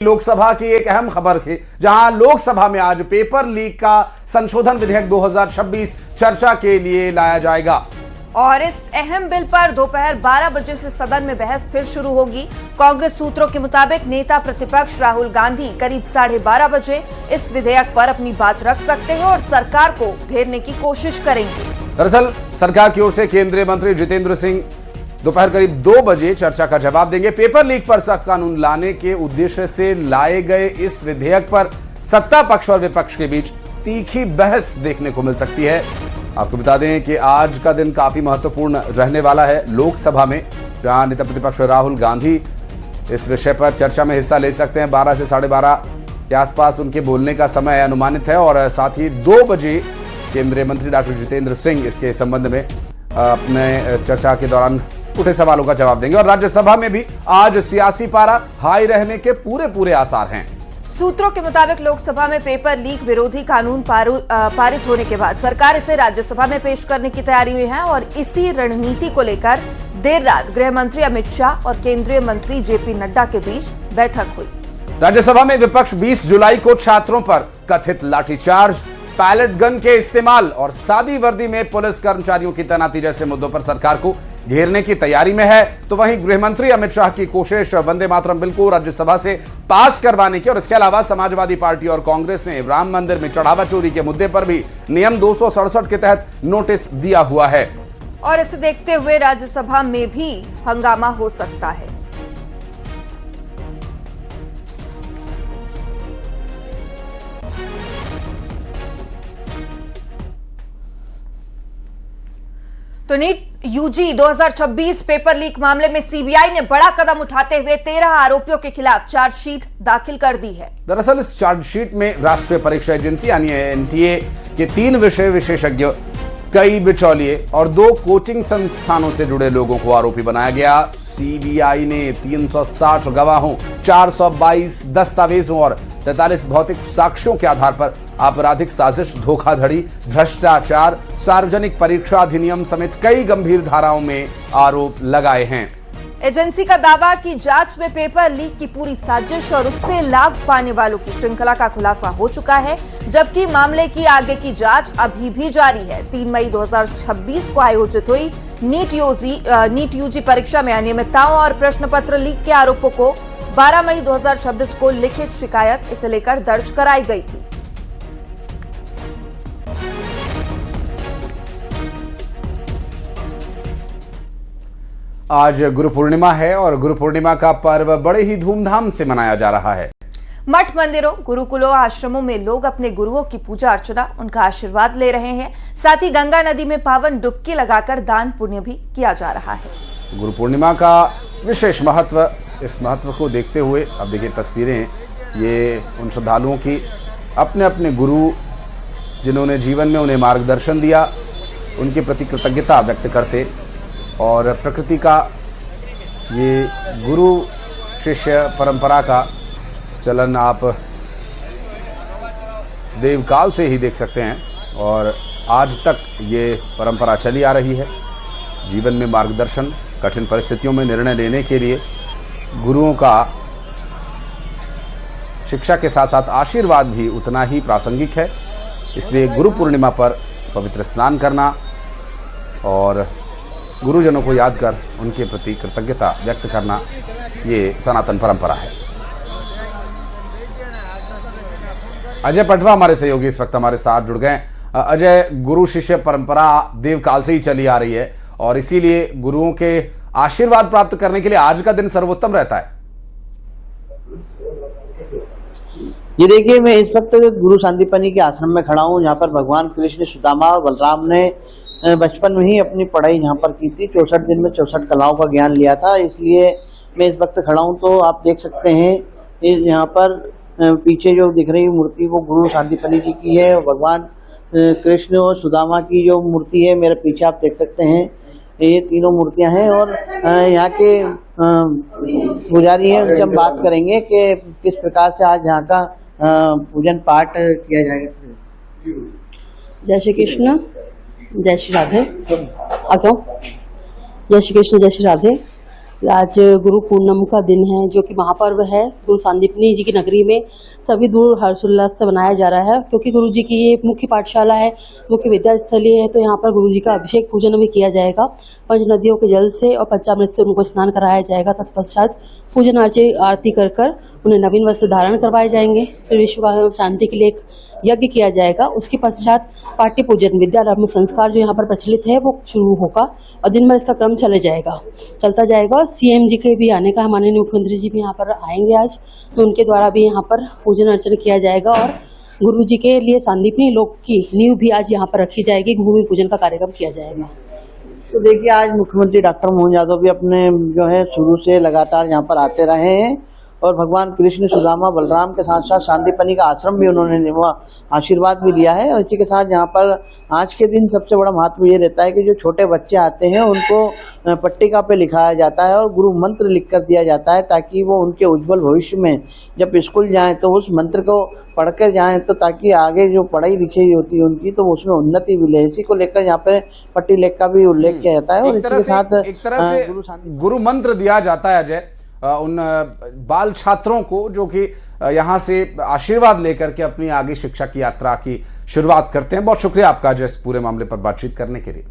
लोकसभा की एक अहम खबर थी, जहां लोकसभा में आज पेपर लीक का संशोधन विधेयक 2026 चर्चा के लिए लाया जाएगा। और इस अहम बिल पर दोपहर 12 बजे से सदन में बहस फिर शुरू होगी। कांग्रेस सूत्रों के मुताबिक नेता प्रतिपक्ष राहुल गांधी करीब 12:30 बजे इस विधेयक पर अपनी बात रख सकते हैं और सरकार को घेरने की कोशिश करेंगे। दरअसल सरकार की ओर से केंद्रीय मंत्री जितेंद्र सिंह दोपहर करीब 2 बजे चर्चा का जवाब देंगे। पेपर लीक पर सख्त कानून लाने के उद्देश्य से लाए गए इस विधेयक पर सत्ता पक्ष और विपक्ष के बीच तीखी बहस देखने को मिल सकती है। आपको बता दें कि आज का दिन काफी महत्वपूर्ण रहने वाला है लोकसभा में, जहां नेता प्रतिपक्ष राहुल गांधी इस विषय पर चर्चा में हिस्सा ले सकते हैं। 12 से 12:30 के आसपास उनके बोलने का समय अनुमानित है और साथ ही 2 बजे केंद्रीय मंत्री डॉक्टर जितेंद्र सिंह इसके संबंध में अपने चर्चा के दौरान उठे सवालों का जवाब देंगे। और राज्यसभा में भी आज सियासी पारा हाई रहने के पूरे आसार हैं। सूत्रों के मुताबिक लोकसभा में पेपर लीक विरोधी कानून पारित होने के बाद सरकार इसे राज्यसभा में पेश करने की तैयारी में है और इसी रणनीति को लेकर देर रात गृह मंत्री अमित शाह और केंद्रीय मंत्री जेपी नड्डा के बीच बैठक हुई। राज्यसभा में विपक्ष 20 जुलाई को छात्रों पर कथित लाठीचार्ज, पैलेट गन के इस्तेमाल और सादी वर्दी में पुलिस कर्मचारियों की तैनाती जैसे मुद्दों पर सरकार को घेरने की तैयारी में है। तो वहीं गृह मंत्री अमित शाह की कोशिश वंदे मातरम बिल को राज्यसभा से पास करवाने की, और इसके अलावा समाजवादी पार्टी और कांग्रेस ने राम मंदिर में चढ़ावा चोरी के मुद्दे पर भी नियम 267 के तहत नोटिस दिया हुआ है। और इसे देखते हुए राज्यसभा में भी हंगामा हो सकता है। तो नीट यूजी 2026 पेपर लीक मामले में सीबीआई ने बड़ा कदम उठाते हुए 13 आरोपियों के खिलाफ चार्जशीट दाखिल कर दी है। दरअसल इस चार्जशीट में राष्ट्रीय परीक्षा एजेंसी यानी एनटीए के 3 विषय विशेषज्ञ, कई बिचौलिए और 2 कोचिंग संस्थानों से जुड़े लोगों को आरोपी बनाया गया। सीबीआई ने 360 गवाहों, 422 दस्तावेजों और 43 भौतिक साक्ष्यों के आधार पर आपराधिक साजिश, धोखाधड़ी, भ्रष्टाचार, सार्वजनिक परीक्षा अधिनियम समेत कई गंभीर धाराओं में आरोप लगाए हैं। एजेंसी का दावा कि जांच में पेपर लीक की पूरी साजिश और उससे लाभ पाने वालों की श्रृंखला का खुलासा हो चुका है, जबकि मामले की आगे की जांच अभी भी जारी है। 3 मई 2026 को आयोजित हुई नीट यूजी परीक्षा में अनियमितताओं और प्रश्न पत्र लीक के आरोपों को 12 मई 2026 को लिखित शिकायत इसे लेकर दर्ज कराई गई थी। आज गुरु पूर्णिमा है और गुरु पूर्णिमा का पर्व बड़े ही धूमधाम से मनाया जा रहा है। मठ मंदिरों, गुरुकुलों, आश्रमों में लोग अपने गुरुओं की पूजा अर्चना, उनका आशीर्वाद ले रहे हैं। साथ ही गंगा नदी में पावन डुबकी लगाकर दान पुण्य भी किया जा रहा है। गुरु पूर्णिमा का विशेष महत्व, इस महत्व को देखते हुए अब देखिए तस्वीरें, ये उन श्रद्धालुओं की अपने अपने गुरु जिन्होंने जीवन में उन्हें मार्गदर्शन दिया, उनके प्रति कृतज्ञता व्यक्त करते। और प्रकृति का ये गुरु शिष्य परंपरा का चलन आप देवकाल से ही देख सकते हैं और आज तक ये परंपरा चली आ रही है। जीवन में मार्गदर्शन, कठिन परिस्थितियों में निर्णय लेने के लिए गुरुओं का शिक्षा के साथ साथ आशीर्वाद भी उतना ही प्रासंगिक है। इसलिए गुरु पूर्णिमा पर पवित्र स्नान करना और गुरुजनों को याद कर उनके प्रति कृतज्ञता व्यक्त करना, ये सनातन परंपरा है। अजय पटवा हमारे सहयोगी इस वक्त हमारे साथ जुड़ गए। अजय, गुरु शिष्य परंपरा देवकाल से ही चली आ रही है और इसीलिए गुरुओं के आशीर्वाद प्राप्त करने के लिए आज का दिन सर्वोत्तम रहता है। ये देखिए, मैं इस वक्त गुरु सांदीपनि के आश्रम में खड़ा हूँ, जहाँ पर भगवान कृष्ण, सुदामा, बलराम ने बचपन में ही अपनी पढ़ाई यहाँ पर की थी। 64 दिन में 64 कलाओं का ज्ञान लिया था। इसलिए मैं इस वक्त खड़ा हूँ। तो आप देख सकते हैं यहाँ पर पीछे जो दिख रही मूर्ति वो गुरु सांदीपनि जी की है। भगवान कृष्ण और सुदामा की जो मूर्ति है मेरे पीछे आप देख सकते हैं, ये तीनों मूर्तियाँ हैं। और यहाँ के पुजारी हैं, उनसे हम बात करेंगे कि किस प्रकार से आज यहाँ का पूजन पाठ किया जाएगा। जय श्री कृष्ण, जय श्री राधे। जय श्री कृष्ण, जय श्री राधे। आज गुरु पूर्णिमा का दिन है, जो कि महापर्व है। गुरु सांदीपनी जी की नगरी में सभी दूर हर्षोल्लास से मनाया जा रहा है, क्योंकि गुरु जी की ये मुख्य पाठशाला है, मुख्य विद्यास्थली है। तो यहाँ पर गुरु जी का अभिषेक पूजन भी किया जाएगा। पंच नदियों के जल से और पंचामृत से उनको स्नान कराया जाएगा। तत्पश्चात पूजन आरती कर कर उन्हें नवीन वस्त्र धारण करवाए जाएंगे। फिर विश्व शांति के लिए एक यज्ञ किया जाएगा। उसके पश्चात पाठ्य पूजन विद्यारंभ संस्कार जो यहाँ पर प्रचलित है वो शुरू होगा और दिन भर इसका क्रम चलता जाएगा। और सीएम जी के भी आने का, माननीय मुख्यमंत्री जी भी यहाँ पर आएंगे आज, तो उनके द्वारा भी यहाँ पर पूजन अर्चन किया जाएगा। और गुरु जी के लिए सांदीपनी लोक की नींव भी आज यहाँ पर रखी जाएगी। भूमि पूजन का कार्यक्रम किया जाएगा। तो देखिए, आज मुख्यमंत्री डॉक्टर मोहन यादव भी अपने जो है शुरू से लगातार यहाँ पर आते रहे हैं और भगवान कृष्ण, सुदामा, बलराम के साथ साथ सांदीपनी का आश्रम भी उन्होंने आशीर्वाद भी लिया है। और इसी के साथ यहाँ पर आज के दिन सबसे बड़ा महत्व ये रहता है कि जो छोटे बच्चे आते हैं उनको पट्टिका पे लिखाया जाता है और गुरु मंत्र लिख कर दिया जाता है, ताकि वो उनके उज्जवल भविष्य में जब स्कूल जाएं तो उस मंत्र को पढ़ कर जाएं, तो ताकि आगे जो पढ़ाई लिखाई होती है उनकी तो उसमें उन्नति मिले। इसी को लेकर यहाँ पे पट्टी लेख का भी उल्लेख किया जाता है। और इसी के साथ एक तरह से गुरु मंत्र दिया जाता है अजय उन बाल छात्रों को, जो कि यहाँ से आशीर्वाद लेकर के अपनी आगे शिक्षा की यात्रा की शुरुआत करते हैं। बहुत शुक्रिया आपका अजय इस पूरे मामले पर बातचीत करने के लिए।